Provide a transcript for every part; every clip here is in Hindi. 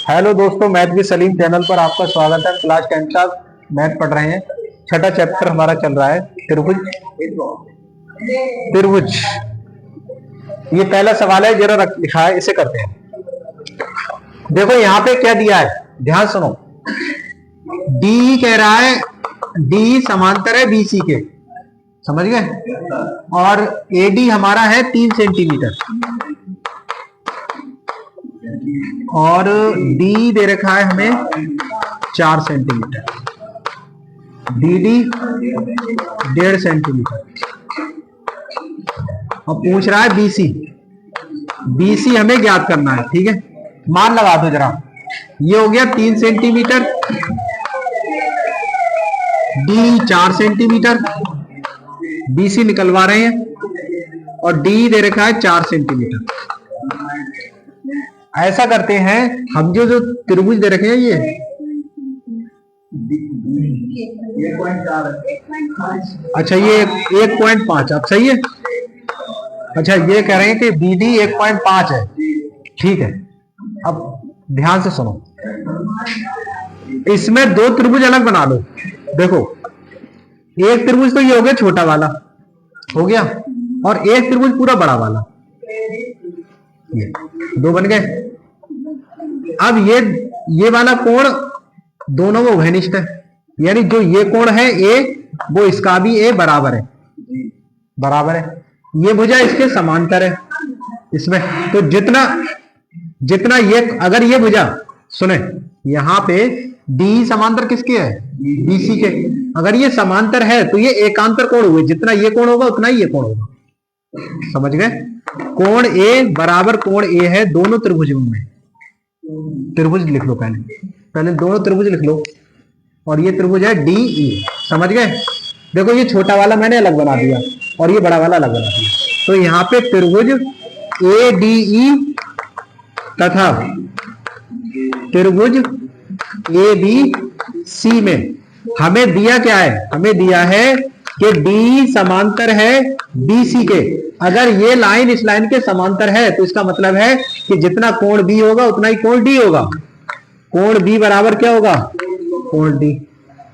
हेलो दोस्तों, मैथ विद सलीम चैनल पर आपका स्वागत है। क्लास 10 का मैथ पढ़ रहे हैं। छठा चैप्टर हमारा चल रहा है त्रिभुज। त्रिभुज ये पहला सवाल है, जरा लिखा है, इसे करते हैं। देखो यहाँ पे क्या दिया है, ध्यान सुनो। डी कह रहा है, डी समांतर है बीसी के, समझ गए, और एडी हमारा है 3 सेंटीमीटर, और डी दे रखा है हमें 4 सेंटीमीटर, डी 1.5 सेंटीमीटर, और पूछ रहा है बीसी। बीसी हमें ज्ञात करना है, ठीक है। मान लगा दो जरा, ये हो गया 3 सेंटीमीटर, डी 4 सेंटीमीटर, बीसी निकलवा रहे हैं, और डी दे रखा है 4 सेंटीमीटर। ऐसा करते हैं हम, जो त्रिभुज दे रखे हैं ये 1.4, अच्छा ये 1.5, अब सही है। अच्छा ये कह रहे हैं कि बीडी 1.5 है, ठीक है। अब ध्यान से सुनो, इसमें 2 त्रिभुज अलग बना लो। देखो एक त्रिभुज तो ये हो गया छोटा वाला, हो गया, और एक त्रिभुज पूरा बड़ा वाला, ये 2 बन गए। अब ये वाला कोण दोनों में उभयनिष्ठ है, यानी जो ये कोण है ए, वो इसका भी ए बराबर है, बराबर है। ये भुजा इसके समांतर है इसमें, तो जितना ये, अगर ये भुजा, सुने यहां पे डी समांतर किसके है, बीसी के। अगर ये समांतर है तो ये एकांतर कोण हुए, जितना ये कोण होगा उतना ही ये कोण होगा, समझ गए। कोण ए बराबर कोण ए है दोनों त्रिभुजों में। त्रिभुज लिख लो, पहले दोनों त्रिभुज लिख लो, और ये त्रिभुज है डी ई, समझ गए। देखो ये छोटा वाला मैंने अलग बना दिया और ये बड़ा वाला अलग बना दिया, तो यहाँ पे त्रिभुज ए डी ई तथा त्रिभुज ए बी सी में हमें दिया क्या है, हमें दिया है कि डी समांतर है बीसी के। अगर ये लाइन इस लाइन के समांतर है तो इसका मतलब है कि जितना कोण बी होगा उतना ही कोण डी होगा। कोण बी बराबर क्या होगा, कोण डी,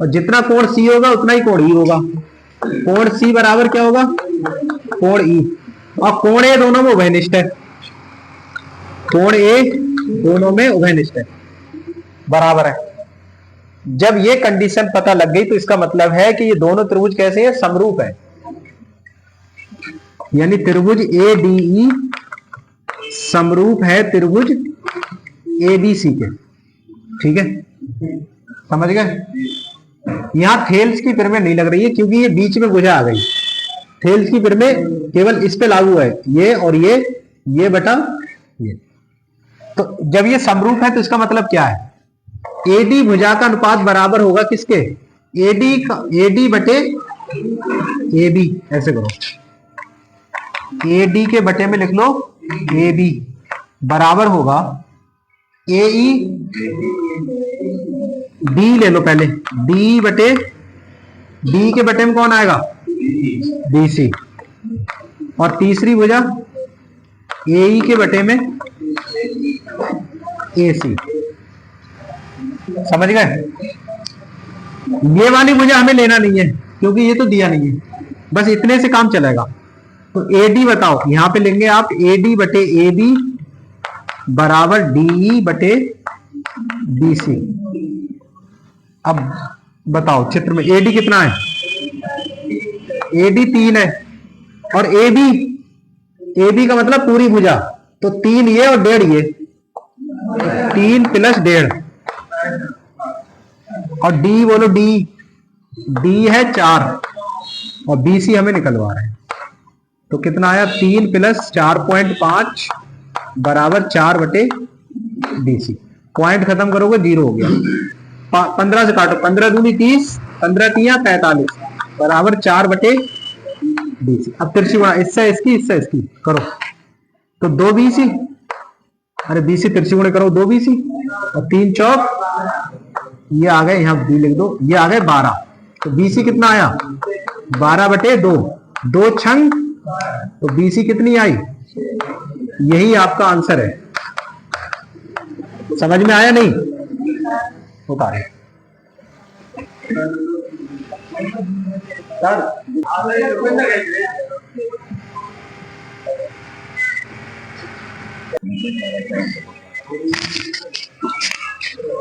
और जितना कोण सी होगा उतना ही कोण ई होगा। कोण सी बराबर क्या होगा, कोण ई, और कोण ए दोनों में उभयनिष्ठ है, कोण ए दोनों में उभयनिष्ठ है, बराबर है। जब ये कंडीशन पता लग गई तो इसका मतलब है कि ये दोनों त्रिभुज कैसे है, समरूप है, यानी त्रिभुज ए डी ई समरूप है त्रिभुज ए बी सी के, ठीक है, समझ गए। यहां थेल्स की पिरमिड नहीं लग रही है क्योंकि ये बीच में भुजा आ गई। थेल्स की पिरमिड केवल इस पे लागू है, ये और ये बटा ये। तो जब ये समरूप है तो इसका मतलब क्या है, एडी भुजा का अनुपात बराबर होगा किसके, एडी बटे ए बी। ऐसे करो, एडी के बटे में लिख लो ए बी बराबर होगा ए ई, डी ले लो पहले, डी बटे, डी के बटे में कौन आएगा, डी सी, और तीसरी भुजा ए ई के बटे में ए सी, समझ गए। ये वाली भुजा हमें लेना नहीं है क्योंकि ये तो दिया नहीं है, बस इतने से काम चलेगा। तो एडी बताओ, यहां पे लेंगे आप एडी बटे ए बी बराबर डी बटे डी सी। अब बताओ चित्र में एडी कितना है, एडी 3 है, और ए बी का मतलब पूरी भुजा, तो 3 ये और 1.5 ये, 3 + 1.5, और डी बोलो, डी है 4, और बीसी हमें निकलवा रहे हैं, तो कितना आया, 3 + 4.5 बराबर 4 बटे बीसी। पॉइंट खत्म करोगे 0 हो गया। 15 से काटो, 15 दूनी 30, 15 तिया 45 बराबर 4 बटे बीसी। अब तिरछी गुणा, इससे इसकी करो तो 2 बीसी, अरे बीसी तिरछी गुणा करो 2 बीसी, और 3 चौक, ये आ गए, यहां बी लिख दो, ये आ गए 12, तो बीसी कितना आया, 12 बटे 2, 2 छंग, तो बीसी कितनी आई, यही आपका आंसर है। समझ में आया नहीं? उतारे।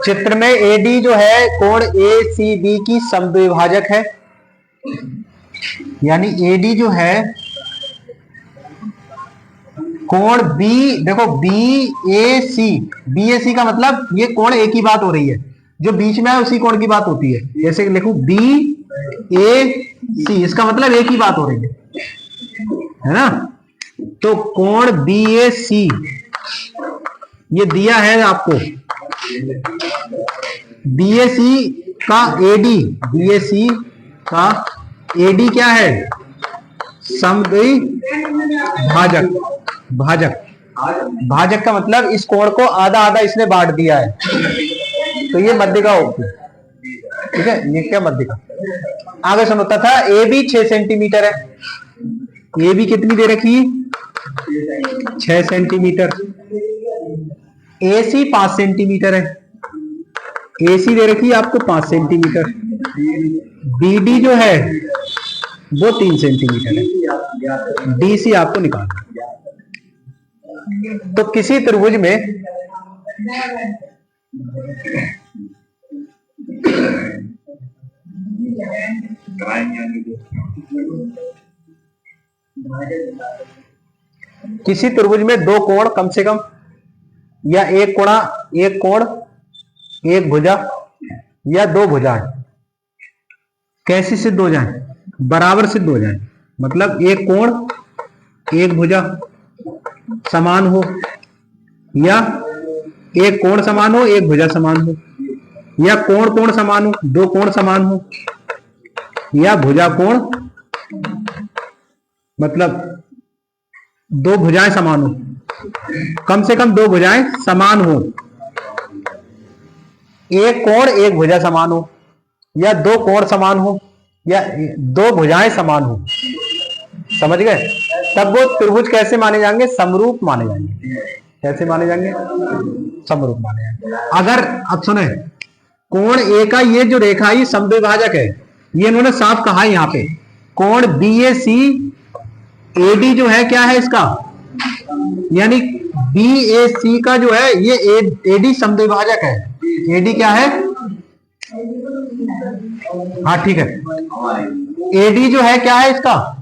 चित्र में एडी जो है कोण ए सी बी की समद्विभाजक है, यानी एडी जो है कोण बी, देखो बी ए सी का मतलब ये कोण एक ही बात हो रही है, जो बीच में है उसी कोण की बात होती है। जैसे लिखूं बी ए सी, इसका मतलब एक ही बात हो रही है ना। तो कोण बी ए सी ये दिया है आपको, बी ए सी का एडी, बी ए सी का एडी क्या है? समद्विभाजक। भाजक का मतलब इस कोण को आधा आधा इसने बांट दिया है, तो ये मध्यिका होगी। ठीक है, ये क्या मध्यिका। आगे सुनो, तथा ए बी 6 सेंटीमीटर है। ए बी कितनी दे रखी? 6 सेंटीमीटर। ए सी 5 सेंटीमीटर है। ए सी दे रखी है आपको 5 सेंटीमीटर। बी डी जो है वो 3 सेंटीमीटर है। डी सी आपको निकालना। तो किसी त्रिभुज में दो कोण कम से कम, या एक कोण, एक भुजा या दो भुजाएं कैसी सिद्ध हो जाए? बराबर सिद्ध हो जाए। मतलब एक कोण एक भुजा समान हो, या एक कोण समान हो एक भुजा समान हो, या कोण समान हो दो कोण समान हो, या भुजा कोण मतलब दो भुजाएं समान हो, कम से कम दो भुजाएं समान हो। एक कोण एक भुजा समान हो, या दो कोण समान हो, या दो भुजाएं समान हो। समझ गए? तब वो त्रिभुज कैसे माने जाएंगे? समरूप माने जाएंगे। कैसे माने जाएंगे? समरूप माने जाएंगे। अगर अब सुने, कोण ए का ये जो रेखा है समद्विभाजक है, ये इन्होंने साफ कहा है यहाँ पे। कोण बी ए सी एडी जो है क्या है इसका, यानी बी ए सी का जो है ये एडी समद्विभाजक है। एडी क्या है? हाँ ठीक है, एडी जो है क्या है इसका?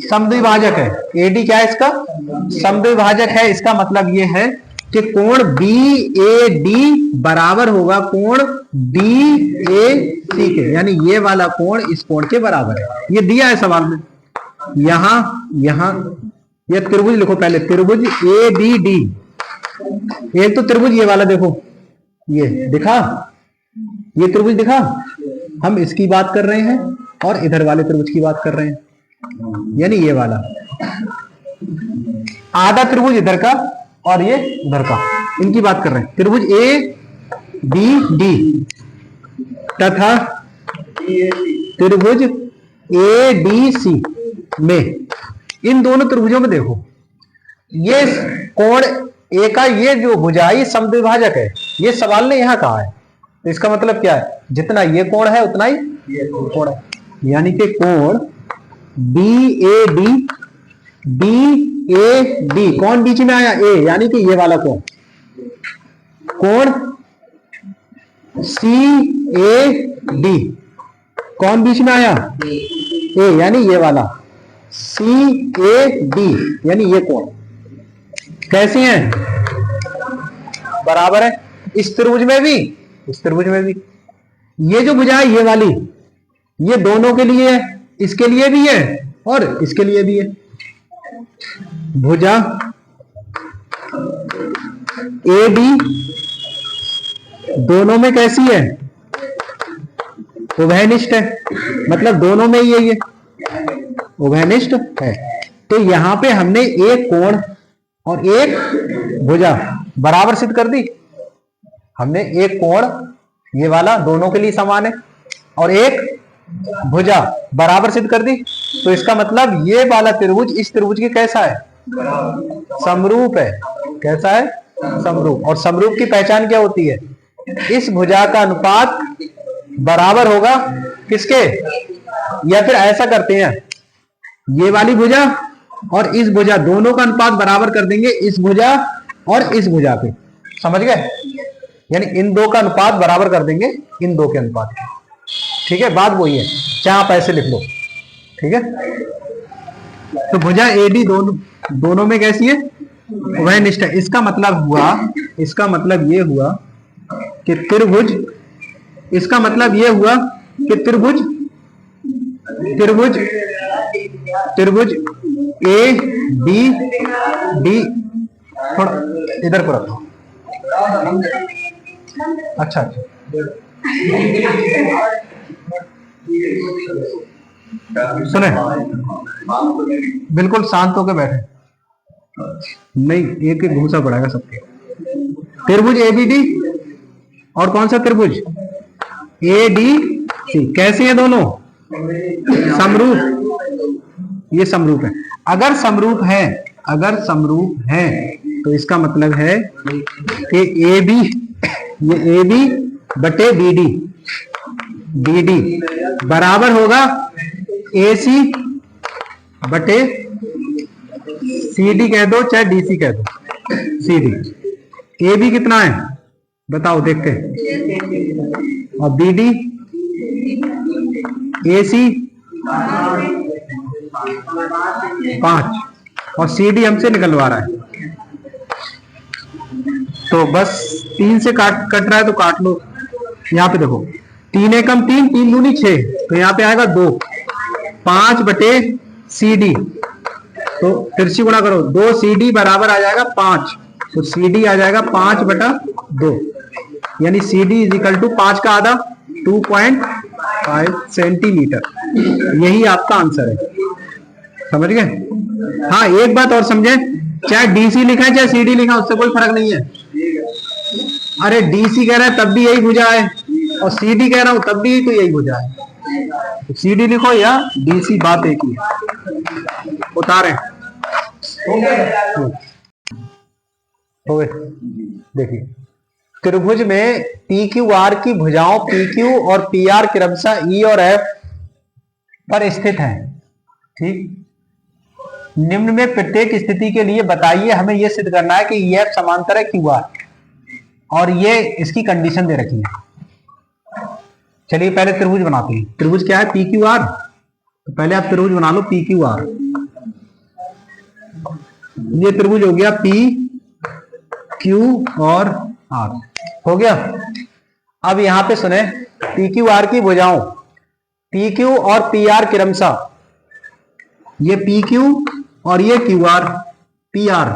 समद्विभाजक है। एडी क्या है इसका? समद्विभाजक है। इसका मतलब ये है कि कोण बी ए डी बराबर होगा कोण डी ए सी के, यानी ये वाला कोण इस कोण के बराबर है। ये दिया है सवाल में। यहां ये त्रिभुज लिखो पहले, त्रिभुज ए बी डी। एक तो त्रिभुज ये वाला देखो, ये दिखा, ये त्रिभुज दिखा। हम इसकी बात कर रहे हैं और इधर वाले त्रिभुज की बात कर रहे हैं, यानी ये वाला आधा त्रिभुज इधर का और ये उधर का, इनकी बात कर रहे हैं। त्रिभुज ए बी डी तथा त्रिभुज ए डी सी में, इन दोनों त्रिभुजों में देखो, ये कोण ए का ये जो भुजाई समद्विभाजक है, ये सवाल ने यहां कहा है। तो इसका मतलब क्या है? जितना ये कोण है उतना ही ये कोण है, यानी कि कोण बी ए डी, कौन बीच में आया? ए, यानी कि ये वाला कोण। कोण सी ए डी, कौन बीच में आया? ए, यानी ये वाला सी ए डी, यानी ये कोण कैसे हैं? बराबर है। इस त्रिभुज में भी, इस त्रिभुज में भी ये जो भुजा है ये वाली, ये दोनों के लिए है, इसके लिए भी है और इसके लिए भी है। भुजा ए डी दोनों में कैसी है? उभयनिष्ठ है, मतलब दोनों में ही है, ये उभयनिष्ठ है। तो यहां पे हमने एक कोण और एक भुजा बराबर सिद्ध कर दी। हमने एक कोण ये वाला दोनों के लिए समान है और एक भुजा बराबर सिद्ध कर दी। तो इसका मतलब ये वाला त्रिभुज इस त्रिभुज के कैसा है? समरूप है। कैसा है? समरूप। और समरूप की पहचान क्या होती है? इस भुजा का अनुपात बराबर होगा किसके, या फिर ऐसा करते हैं, ये वाली भुजा और इस भुजा दोनों का अनुपात बराबर कर देंगे इस भुजा और इस भुजा पे, समझ गए? यानी इन दो का अनुपात बराबर कर देंगे इन दो के अनुपात के। ठीक है, बात वही है, चाहे आप ऐसे लिख लो। ठीक है, तो भुजा एडी दोनों में कैसी है? वह निष्ठ है। इसका मतलब ये हुआ कि त्रिभुज, इसका मतलब ये हुआ कि त्रिभुज ए डी डी, थोड़ा इधर को रखो। अच्छा, सुने, बिल्कुल शांत होकर बैठे, नहीं एक एक घूसा पड़ेगा सबके। त्रिभुज एबीडी और कौन सा त्रिभुज एडीसी, कैसे हैं दोनों? समरूप। ये समरूप है। अगर समरूप है तो इसका मतलब है कि ए बी बटे बीडी बराबर होगा ए सी बटे सी डी, कह दो चाहे डीसी कह दो, सी डी। ए बी कितना है बताओ देखते हैं, और बी डी ए सी 5 और सी डी हमसे निकलवा रहा है। तो बस 3 से कट रहा है तो काट लो। यहाँ पे देखो 3 एकम 3, 3 दूनी 6, तो यहाँ पे आएगा 2, 5 बटे सी डी, तो तिरछी गुणा करो, 2 सी डी बराबर आ जाएगा 5, तो सी डी आ जाएगा 5 बटा 2, यानी C D is equal to 5 का आधा 2.5 सेंटीमीटर। यही आपका आंसर है, समझ गए? हाँ, एक बात और समझे, चाहे डीसी लिखा है चाहे सीडी लिखा है उससे कोई फर्क नहीं है। अरे डीसी कह रहा है तब भी यही भुजा है, और सीडी कह रहा हूं तब भी तो यही भुजा है, तो सीडी लिखो या डीसी, बात एक ही है। उतारे हो गए। देखिए त्रिभुज में पी क्यू आर की भुजाओं पी क्यू और पी आर क्रमशः ई और एफ पर स्थित हैं। ठीक, निम्न में प्रत्येक स्थिति के लिए बताइए, हमें यह सिद्ध करना है कि ई एफ समांतर है क्यू आर, और ये इसकी कंडीशन दे रखी है। चलिए पहले त्रिभुज बनाते हैं। त्रिभुज क्या है? P Q R. तो पहले आप त्रिभुज बना लो पी क्यू आर। ये त्रिभुज हो गया पी क्यू और आर, हो गया। अब यहां पे सुने, पी क्यू आर की भुजाओं पी क्यू और पी आर क्रमशः, ये पी क्यू और ये Q R, P R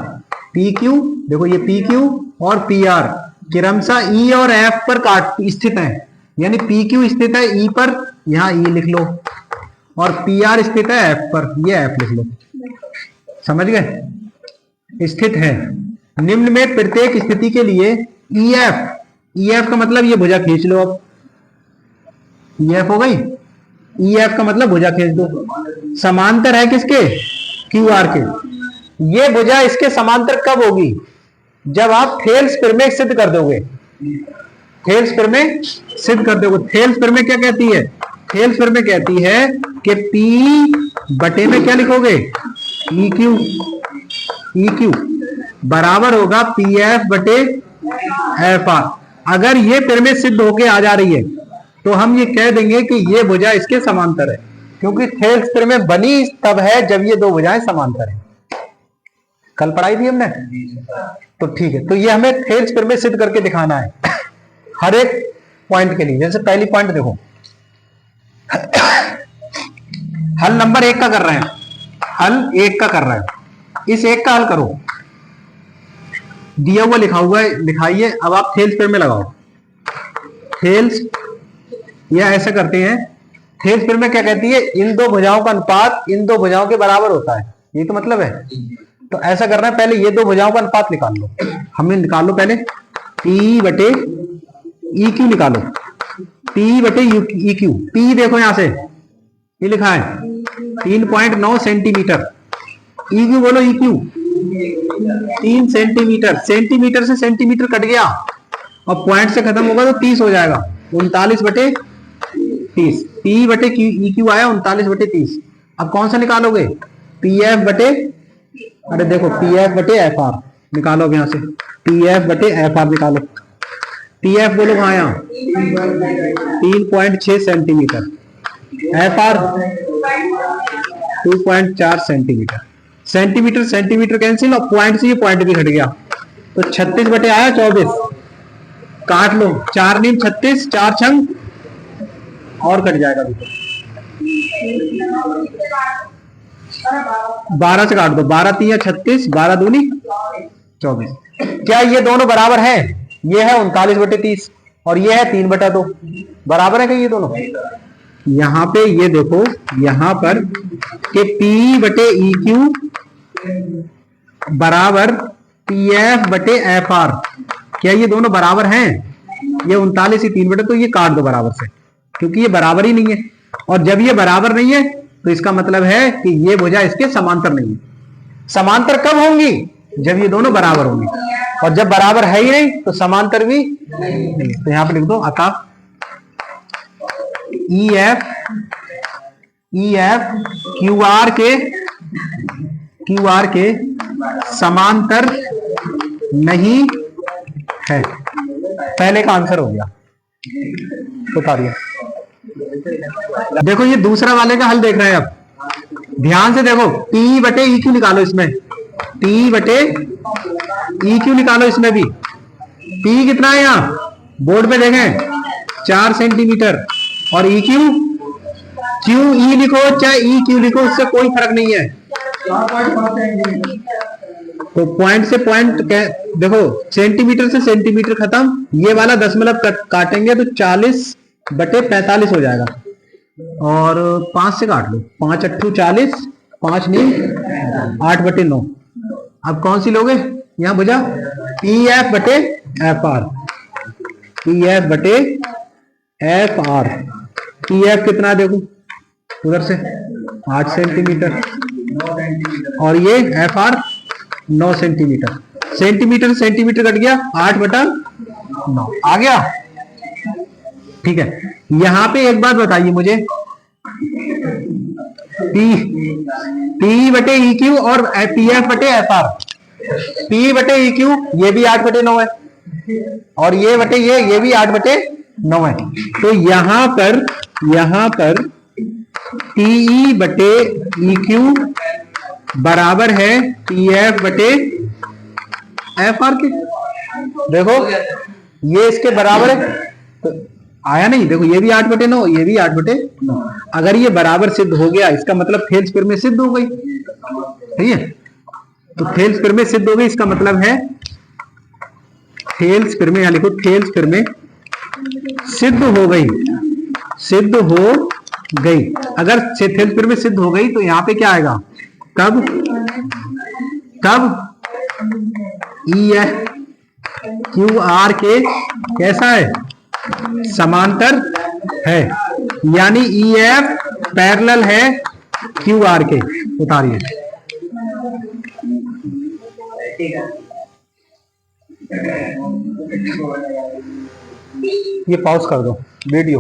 P Q, देखो ये पी क्यू और पी आर क्रमशः ई और एफ पर स्थित है। यानी पी क्यू स्थित है ई पर, यहां ई लिख लो, और पी आर स्थित है एफ पर, ये एफ लिख लो। समझ गए? स्थित है। निम्न में प्रत्येक स्थिति के लिए ई एफ का मतलब ये भुजा खींच लो। अब ई एफ हो गई, ई एफ का मतलब भुजा खींच दो। समांतर है किसके? क्यू आर के। ये भुजा इसके समांतर कब होगी? जब आप थेल्स प्रमेय सिद्ध कर दोगे। थेल्स प्रमेय सिद्ध कर दोगे। थेल्स प्रमेय क्या कहती है? थेल्स प्रमेय कहती है कि P बटे में क्या लिखोगे? ई क्यू बराबर होगा पी एफ बटे एफ आर। अगर ये प्रमेय सिद्ध होके आ जा रही है तो हम ये कह देंगे कि ये भुजा इसके समांतर है, क्योंकि थेल्स प्रमेय बनी तब है जब ये दो भुजाएं समांतर है। कल पढ़ाई थी हमने, तो ठीक है। तो ये हमें थेल्स प्रमेय सिद्ध करके दिखाना है हर एक पॉइंट के लिए। जैसे पहली पॉइंट देखो, हल नंबर 1 का कर रहे हैं, हल 1 का कर रहे हैं। इस 1 का हल करो, दिया हुआ लिखा हुआ है, लिखाइए। अब आप थेल्स प्रमेय लगाओ। थेल्स, या ऐसा करते हैं, थेल्स प्रमेय क्या कहती है? इन दो भुजाओं का अनुपात इन दो भुजाओं के बराबर होता है, ये तो मतलब है। तो ऐसा करना है, पहले ये दो भुजाओं का अनुपात निकाल लो। हमें निकाल लो पहले P बटे ई क्यू निकालो। P बटे ई क्यू। P देखो यहां से ये लिखा है 3.9 सेंटीमीटर। ई क्यू बोलो, ई क्यू 3 सेंटीमीटर, सेंटीमीटर से सेंटीमीटर कट गया और पॉइंट से खत्म होगा तो 30 हो जाएगा। 39/30, पी बटे ई क्यू आया 39/30। अब कौन सा निकालोगे? पी एफ बटे, अरे देखो पी एफ बटे एफ आर निकालो। अब यहाँ से पी एफ बटे एफ आर निकालो। पी एफ बोलो कहाँ? यहाँ 3.6 centimetre, F R 2.4 centimetre. Centimetre centimetre cancel और पॉइंट से ये पॉइंट भी घट गया तो 36 बटे आया 24। काट लो, 4 नीम 36, 4 छंग और कट जाएगा। 12 से काट दो, 12 3 36, 12 दूनी 24। क्या ये दोनों बराबर है? ये है 39/30 और ये है 3/2। बराबर है क्या ये दोनों? यहाँ पे ये देखो, यहाँ पर कि P बटे ई क्यू बराबर पी एफ बटे एफ आर। क्या ये दोनों बराबर हैं? ये 39 ही 3/2, तो ये काट दो बराबर से, क्योंकि ये बराबर ही नहीं है। और जब ये बराबर नहीं है तो इसका मतलब है कि ये भुजा इसके समांतर नहीं है। समांतर कब होंगी? जब ये दोनों बराबर होंगी, और जब बराबर है ही नहीं तो समांतर भी नहीं। तो यहां पे लिख दो अतः ई एफ क्यू आर के समांतर नहीं है। पहले का आंसर हो गया। उतारिए। देखो ये दूसरा वाले का हल देख रहे हैं। अब ध्यान से देखो, P बटे ई क्यू निकालो। इसमें P बटे ई क्यू निकालो। इसमें भी P कितना है? यहाँ बोर्ड पे देखें 4 सेंटीमीटर। और ई क्यू, क्यू ई लिखो चाहे ई क्यू लिखो, उससे कोई फर्क नहीं है। तो पॉइंट से पॉइंट देखो, सेंटीमीटर से सेंटीमीटर खत्म। ये वाला दशमलव काटेंगे तो 40/45 हो जाएगा। और 5 से काट लो, 5 8 40, 5 नीम 8/9। अब कौन सी लोगे? यहां बुझा पी एफ बटे एफ आर। पी एफ बटे एफ आर। पी एफ कितना देखो उधर से 8 सेंटीमीटर और ये F R 9 centimetre. Centimetre centimetre cut गया, 8/9 आ गया। ठीक है, यहां पे एक बात बताइए मुझे, P बटे ई क्यू और पी एफ बटे एफ आर। P बटे ई क्यू ये भी 8/9 है और ये बटे ये भी 8/9 है। तो यहां पर टीई बटे ई क्यू बराबर है पी एफ बटे एफ आर के। देखो ये इसके बराबर है तो आया नहीं। देखो ये भी 8/9, ये भी 8/9। अगर ये बराबर सिद्ध हो गया, इसका मतलब थेल्स प्रमेय सिद्ध हो गई। ठीक है, तो थेल्स प्रमेय सिद्ध हो गई, इसका मतलब है थेल्स प्रमेय, यहां लिखो थेल्स प्रमेय सिद्ध हो गई। सिद्ध हो गई। अगर थेल्स प्रमेय सिद्ध हो गई तो यहां पे क्या आएगा? कब ई क्यू आर के कैसा है? समांतर है, यानी ई एफ पैरेलल है क्यू आर के। उतारिए। ये पॉज कर दो वीडियो।